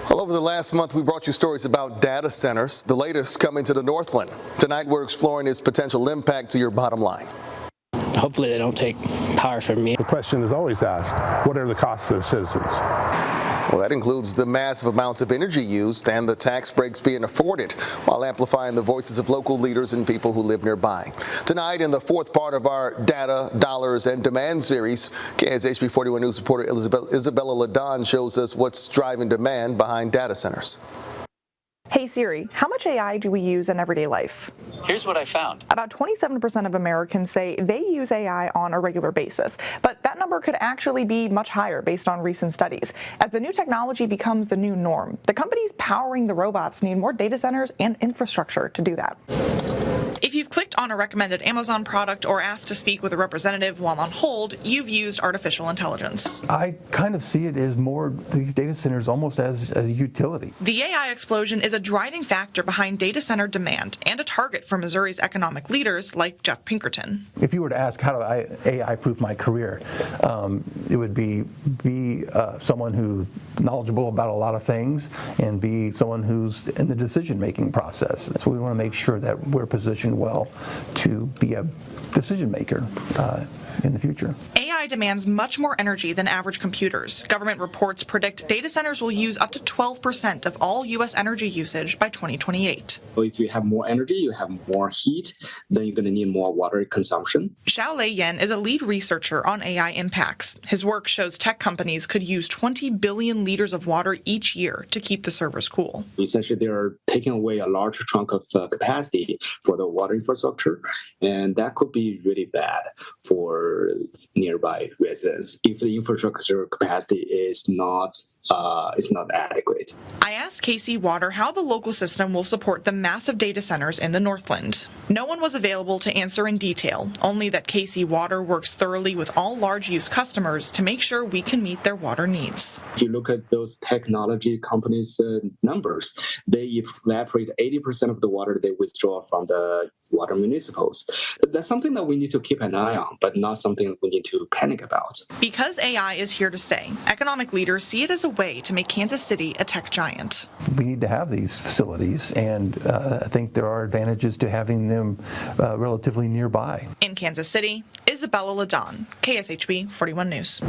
Well, over the last month, we brought you stories about data centers, the latest coming to the Northland. Tonight, we're exploring its potential impact to your bottom line. Hopefully they don't take power from me. The question is always asked, what are the costs of citizens? Well, that includes the massive amounts of energy used and the tax breaks being afforded, while amplifying the voices of local leaders and people who live nearby. Tonight, in the fourth part of our Data, Dollars, and Demand series, KSHB 41 News reporter Isabella Ladon shows us what's driving demand behind data centers. Hey Siri, how much AI do we use in everyday life? Here's what I found. About 27% of Americans say they use AI on a regular basis, but that number could actually be much higher based on recent studies. As the new technology becomes the new norm, the companies powering the robots need more data centers and infrastructure to do that. If you've clicked on a recommended Amazon product or asked to speak with a representative while on hold, you've used artificial intelligence. I kind of see it as more these data centers almost as a utility. The AI explosion is a driving factor behind data center demand and a target for Missouri's economic leaders like Jeff Pinkerton. If you were to ask how do I AI-proof my career, it would be someone who's knowledgeable about a lot of things and be someone who's in the decision-making process. So we want to make sure that we're positioned well to be a decision maker in the future. AI demands much more energy than average computers. Government reports predict data centers will use up to 12% of all U.S. energy usage by 2028. So if you have more energy, you have more heat, then you're going to need more water consumption. Xiaolei Yan is a lead researcher on AI impacts. His work shows tech companies could use 20 billion liters of water each year to keep the servers cool. Essentially, they're taking away a large chunk of capacity for the water infrastructure, and that could be really bad for nearby residents if the infrastructure capacity is not adequate. I asked KC Water how the local system will support the massive data centers in the Northland. No one was available to answer in detail, only that KC Water works thoroughly with all large use customers to make sure we can meet their water needs. If you look at those technology companies' numbers, they evaporate 80% of the water they withdraw from the water municipals. That's something that we need to keep an eye on, but not something we need to panic about. Because AI is here to stay, economic leaders see it as a way to make Kansas City a tech giant. We need to have these facilities, and I think there are advantages to having them relatively nearby. In Kansas City, Isabella Ladon, KSHB 41 News.